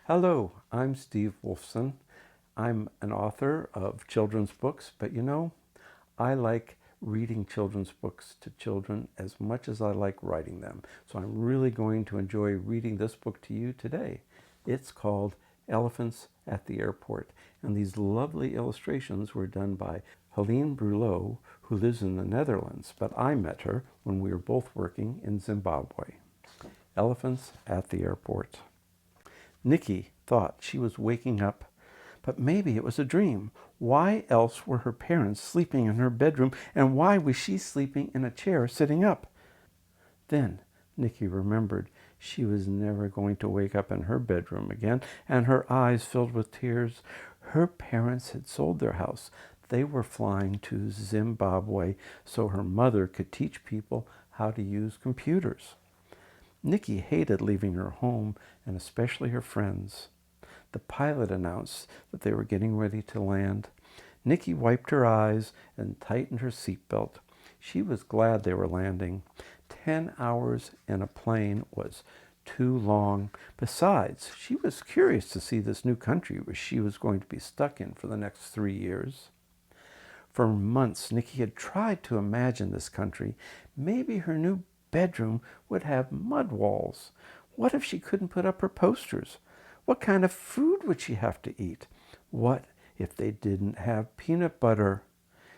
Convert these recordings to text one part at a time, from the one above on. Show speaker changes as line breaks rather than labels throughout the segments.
Hello, I'm Steve Wolfson. I'm an author of children's books, but I like reading children's books to children as much as I like writing them. So I'm really going to enjoy reading this book to you today. It's called Elephants at the Airport, and these lovely illustrations were done by Helene Brulot, who lives in the Netherlands, but I met her when we were both working in Zimbabwe. Elephants at the Airport. Nikki thought she was waking up, but maybe it was a dream. Why else were her parents sleeping in her bedroom, and why was she sleeping in a chair sitting up? Then Nikki remembered she was never going to wake up in her bedroom again, and her eyes filled with tears. Her parents had sold their house. They were flying to Zimbabwe so her mother could teach people how to use computers. Nikki hated leaving her home, and especially her friends. The pilot announced that they were getting ready to land. Nikki wiped her eyes and tightened her seatbelt. She was glad they were landing. 10 hours in a plane was too long. Besides, she was curious to see this new country where she was going to be stuck in for the next 3 years. For months, Nikki had tried to imagine this country. Maybe her new bedroom would have mud walls. What if she couldn't put up her posters? What kind of food would she have to eat? What if they didn't have peanut butter?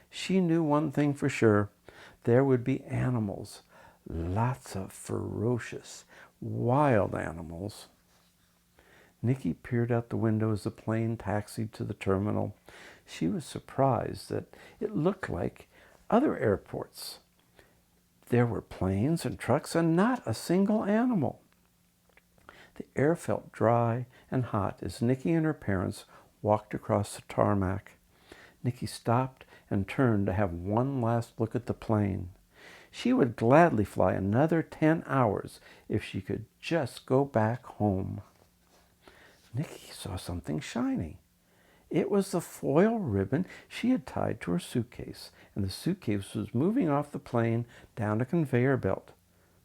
She knew one thing for sure. There would be animals. Lots of ferocious, wild animals. Nikki peered out the window as the plane taxied to the terminal. She was surprised that it looked like other airports. There were planes and trucks and not a single animal. The air felt dry and hot as Nikki and her parents walked across the tarmac. Nikki stopped and turned to have one last look at the plane. She would gladly fly another 10 hours if she could just go back home. Nikki saw something shiny. It was the foil ribbon she had tied to her suitcase, and the suitcase was moving off the plane down a conveyor belt.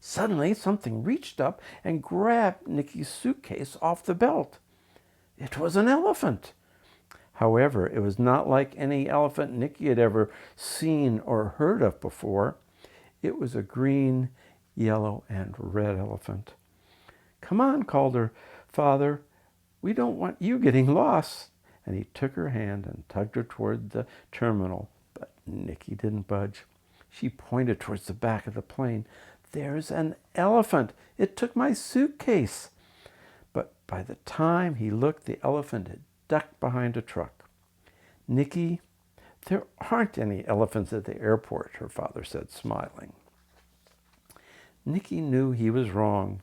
Suddenly, something reached up and grabbed Nikki's suitcase off the belt. It was an elephant. However, it was not like any elephant Nikki had ever seen or heard of before. It was a green, yellow, and red elephant. "Come on," called her father. "We don't want you getting lost." And he took her hand and tugged her toward the terminal, but Nikki didn't budge. She pointed towards the back of the plane. "There's an elephant. It took my suitcase." But by the time he looked, the elephant had ducked behind a truck. "Nikki, there aren't any elephants at the airport," her father said, smiling. Nikki knew he was wrong.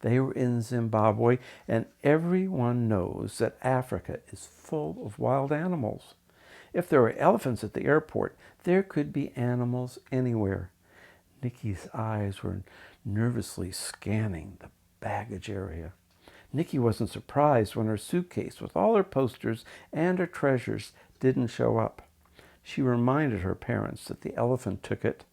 They were in Zimbabwe, and everyone knows that Africa is full of wild animals. If there were elephants at the airport, there could be animals anywhere. Nikki's eyes were nervously scanning the baggage area. Nikki wasn't surprised when her suitcase with all her posters and her treasures didn't show up. She reminded her parents that the elephant took it.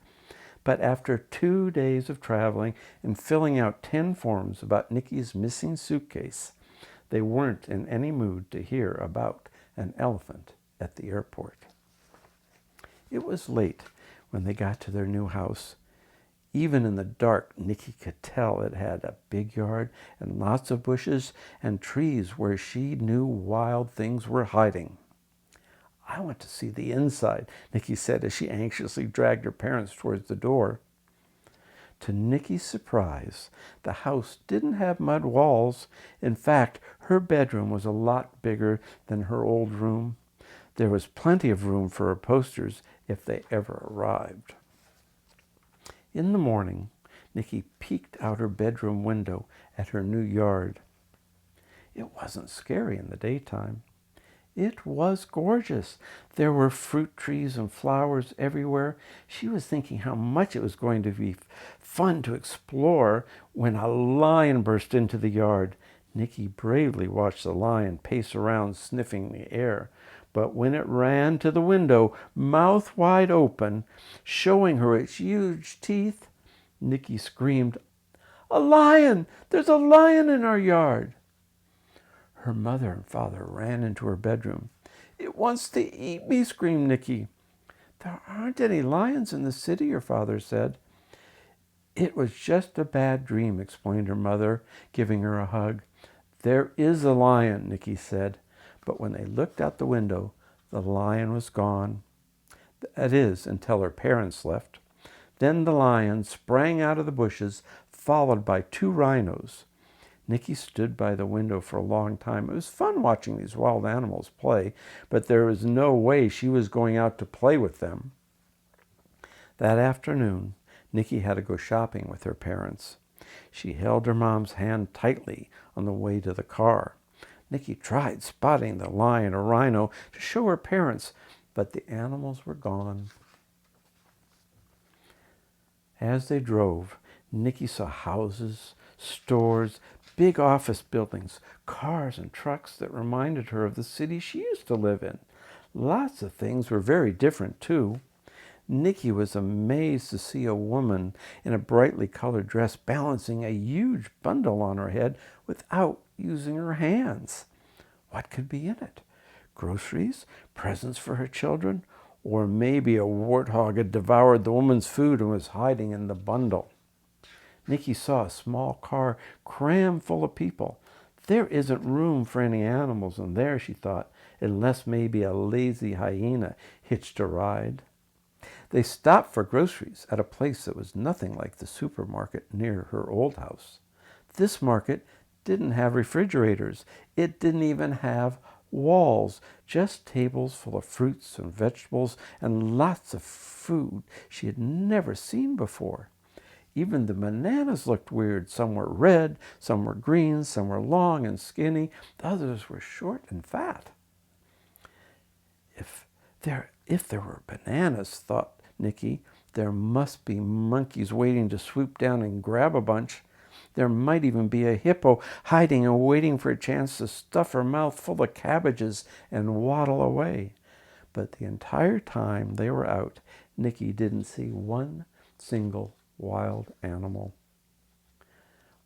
But after 2 days of traveling and filling out 10 forms about Nikki's missing suitcase, they weren't in any mood to hear about an elephant at the airport. It was late when they got to their new house. Even in the dark, Nikki could tell it had a big yard and lots of bushes and trees where she knew wild things were hiding. "I want to see the inside," Nikki said as she anxiously dragged her parents towards the door. To Nikki's surprise, the house didn't have mud walls. In fact, her bedroom was a lot bigger than her old room. There was plenty of room for her posters if they ever arrived. In the morning, Nikki peeked out her bedroom window at her new yard. It wasn't scary in the daytime. It was gorgeous. There were fruit trees and flowers everywhere. She was thinking how much it was going to be fun to explore when a lion burst into the yard. Nikki bravely watched the lion pace around, sniffing the air. But when it ran to the window, mouth wide open, showing her its huge teeth, Nikki screamed, "A lion! There's a lion in our yard!" Her mother and father ran into her bedroom. "It wants to eat me," screamed Nicky. "There aren't any lions in the city," her father said. "It was just a bad dream," explained her mother, giving her a hug. "There is a lion," Nicky said. But when they looked out the window, the lion was gone. That is, until her parents left. Then the lion sprang out of the bushes, followed by 2 rhinos. Nicky stood by the window for a long time. It was fun watching these wild animals play, but there was no way she was going out to play with them. That afternoon, Nicky had to go shopping with her parents. She held her mom's hand tightly on the way to the car. Nicky tried spotting the lion or rhino to show her parents, but the animals were gone. As they drove, Nicky saw houses, stores, big office buildings, cars and trucks that reminded her of the city she used to live in. Lots of things were very different, too. Nicky was amazed to see a woman in a brightly colored dress balancing a huge bundle on her head without using her hands. What could be in it? Groceries? Presents for her children? Or maybe a warthog had devoured the woman's food and was hiding in the bundle. Nicky saw a small car crammed full of people. There isn't room for any animals in there, she thought, unless maybe a lazy hyena hitched a ride. They stopped for groceries at a place that was nothing like the supermarket near her old house. This market didn't have refrigerators. It didn't even have walls, just tables full of fruits and vegetables and lots of food she had never seen before. Even the bananas looked weird. Some were red, some were green, some were long and skinny, the others were short and fat. If there were bananas, thought Nicky, there must be monkeys waiting to swoop down and grab a bunch. There might even be a hippo hiding and waiting for a chance to stuff her mouth full of cabbages and waddle away. But the entire time they were out, Nicky didn't see one single wild animal.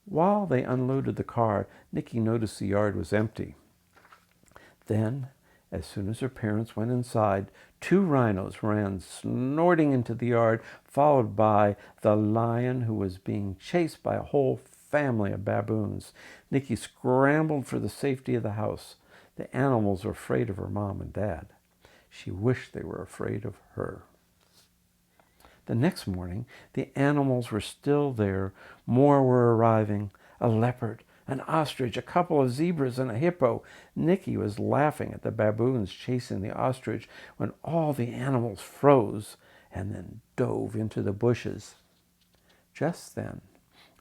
While they unloaded the car, Nicky noticed the yard was empty. Then, as soon as her parents went inside, 2 rhinos ran snorting into the yard, followed by the lion who was being chased by a whole family of baboons. Nicky scrambled for the safety of the house. The animals were afraid of her mom and dad. She wished they were afraid of her. The next morning, the animals were still there. More were arriving. A leopard, an ostrich, a couple of zebras, and a hippo. Nicky was laughing at the baboons chasing the ostrich when all the animals froze and then dove into the bushes. Just then,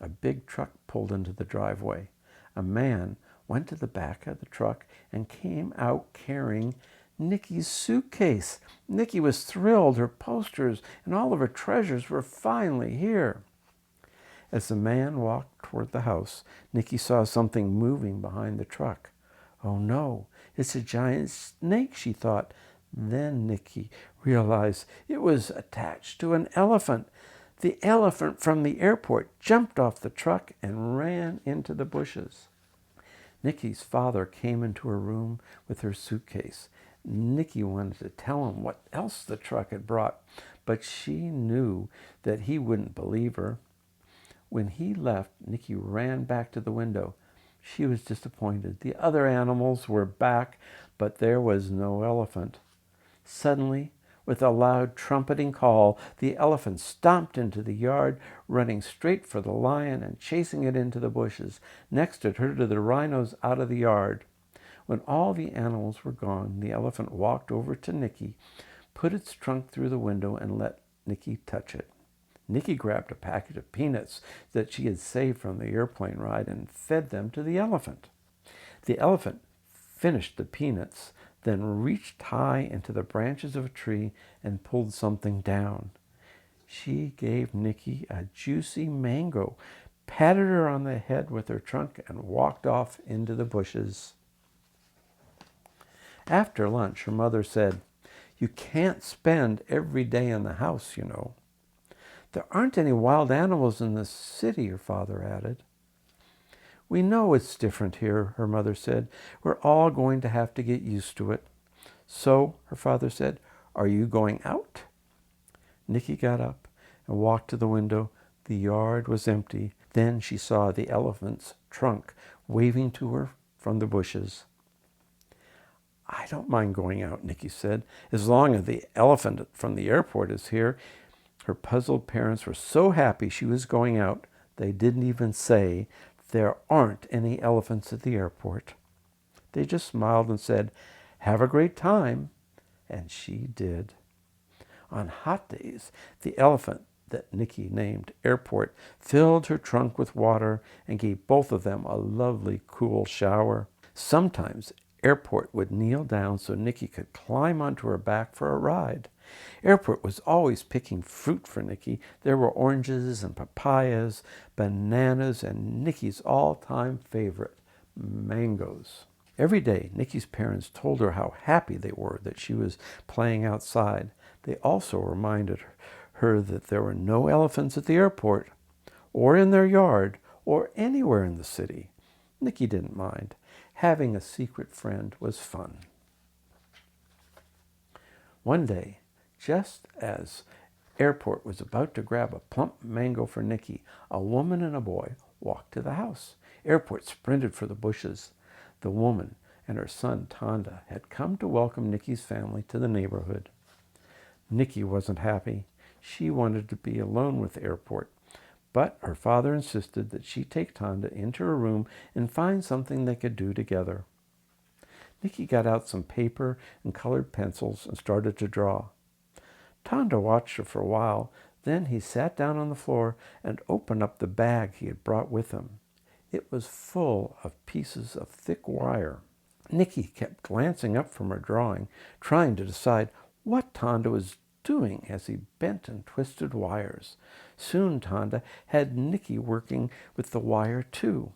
a big truck pulled into the driveway. A man went to the back of the truck and came out carrying Nicky's suitcase. Nicky was thrilled. Her posters and all of her treasures were finally here. As the man walked toward the house, Nicky saw something moving behind the truck. "Oh no, it's a giant snake," she thought. Then Nicky realized it was attached to an elephant. The elephant from the airport jumped off the truck and ran into the bushes. Nicky's father came into her room with her suitcase. Nicky wanted to tell him what else the truck had brought, but she knew that he wouldn't believe her. When he left, Nicky ran back to the window. She was disappointed. The other animals were back, but there was no elephant. Suddenly, with a loud trumpeting call, the elephant stomped into the yard, running straight for the lion and chasing it into the bushes. Next, it herded the rhinos out of the yard. When all the animals were gone, the elephant walked over to Nicky, put its trunk through the window, and let Nicky touch it. Nicky grabbed a packet of peanuts that she had saved from the airplane ride and fed them to the elephant. The elephant finished the peanuts, then reached high into the branches of a tree and pulled something down. She gave Nicky a juicy mango, patted her on the head with her trunk, and walked off into the bushes. After lunch, her mother said, "You can't spend every day in the house, you know." "There aren't any wild animals in the city," her father added. "We know it's different here," her mother said. "We're all going to have to get used to it." "So," her father said, "are you going out?" Nicky got up and walked to the window. The yard was empty. Then she saw the elephant's trunk waving to her from the bushes. "I don't mind going out," Nicky said, "as long as the elephant from the airport is here." Her puzzled parents were so happy she was going out, they didn't even say, "There aren't any elephants at the airport." They just smiled and said, "Have a great time." And she did. On hot days, the elephant that Nicky named Airport filled her trunk with water and gave both of them a lovely cool shower. Sometimes Airport would kneel down so Nicky could climb onto her back for a ride. Airport was always picking fruit for Nicky. There were oranges and papayas, bananas, and Nicky's all-time favorite, mangoes. Every day, Nicky's parents told her how happy they were that she was playing outside. They also reminded her that there were no elephants at the airport, or in their yard, or anywhere in the city. Nicky didn't mind. Having a secret friend was fun. One day, just as Airport was about to grab a plump mango for Nicky, a woman and a boy walked to the house. Airport sprinted for the bushes. The woman and her son Tonda had come to welcome Nicky's family to the neighborhood. Nicky wasn't happy. She wanted to be alone with Airport, but her father insisted that she take Tonda into her room and find something they could do together. Nicky got out some paper and colored pencils and started to draw. Tonda watched her for a while. Then he sat down on the floor and opened up the bag he had brought with him. It was full of pieces of thick wire. Nicky kept glancing up from her drawing, trying to decide what Tonda was doing as he bent and twisted wires. Soon Tonda had Nicky working with the wire too.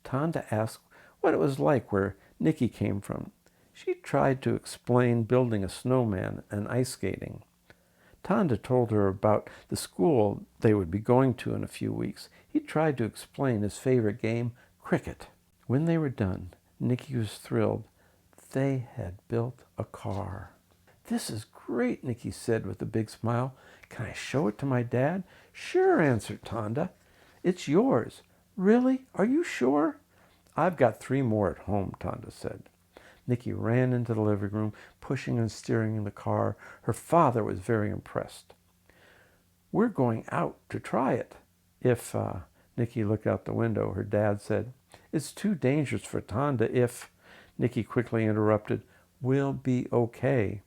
Tonda asked what it was like where Nicky came from. She tried to explain building a snowman and ice skating. Tonda told her about the school they would be going to in a few weeks. He tried to explain his favorite game, cricket. When they were done, Nicky was thrilled. They had built a car. "This is great," Nicky said with a big smile. "Can I show it to my dad?" "Sure," answered Tonda. "It's yours." "Really? Are you sure?" "I've got 3 more at home," Tonda said. Nicky ran into the living room, pushing and steering the car. Her father was very impressed. "We're going out to try it. If," Nicky looked out the window, her dad said. "It's too dangerous for Tonda if," Nicky quickly interrupted. "We'll be okay."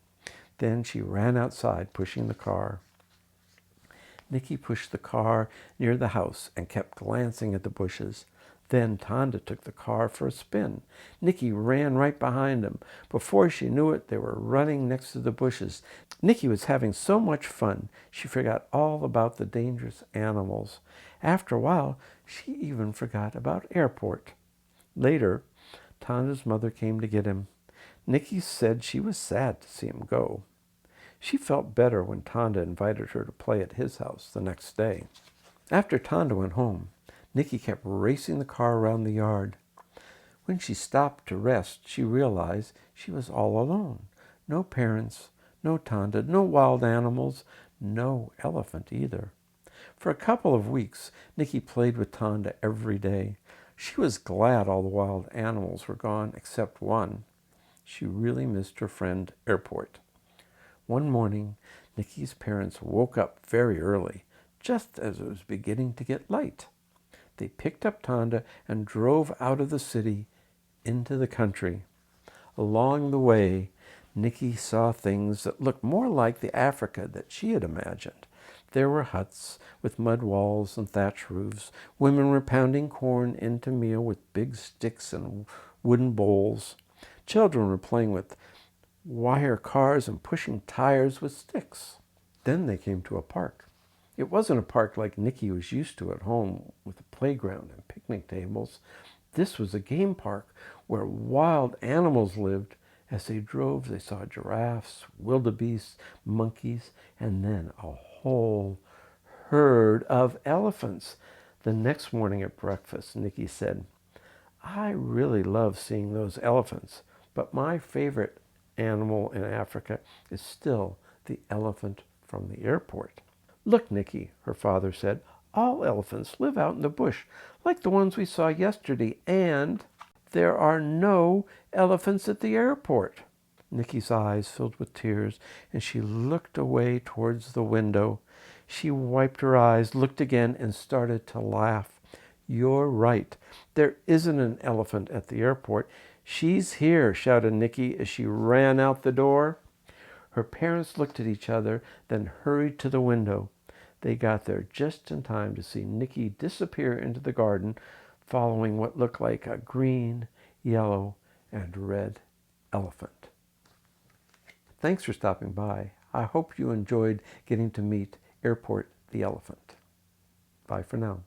Then she ran outside, pushing the car. Nicky pushed the car near the house and kept glancing at the bushes. Then Tonda took the car for a spin. Nicky ran right behind him. Before she knew it, they were running next to the bushes. Nicky was having so much fun, she forgot all about the dangerous animals. After a while, she even forgot about Airport. Later, Tonda's mother came to get him. Nicky said she was sad to see him go. She felt better when Tonda invited her to play at his house the next day. After Tonda went home, Nicky kept racing the car around the yard. When she stopped to rest, she realized she was all alone. No parents, no Tonda, no wild animals, no elephant either. For a couple of weeks, Nicky played with Tonda every day. She was glad all the wild animals were gone except one. She really missed her friend Airport. One morning, Nicky's parents woke up very early, just as it was beginning to get light. They picked up Tonda and drove out of the city into the country. Along the way, Nicky saw things that looked more like the Africa that she had imagined. There were huts with mud walls and thatch roofs. Women were pounding corn into meal with big sticks and wooden bowls. Children were playing with wire cars and pushing tires with sticks. Then they came to a park. It wasn't a park like Nicky was used to at home with a playground and picnic tables. This was a game park where wild animals lived. As they drove, they saw giraffes, wildebeests, monkeys, and then a whole herd of elephants. The next morning at breakfast, Nicky said, I really love seeing those elephants, but my favorite animal in Africa is still the elephant from the airport. Look, Nicky, her father said, all elephants live out in the bush, like the ones we saw yesterday, and there are no elephants at the airport. Nicky's eyes filled with tears, and she looked away towards the window. She wiped her eyes, looked again, and started to laugh. You're right. There isn't an elephant at the airport. She's here, shouted Nicky as she ran out the door. Her parents looked at each other, then hurried to the window. They got there just in time to see Nicky disappear into the garden, following what looked like a green, yellow, and red elephant. Thanks for stopping by. I hope you enjoyed getting to meet Airport the elephant. Bye for now.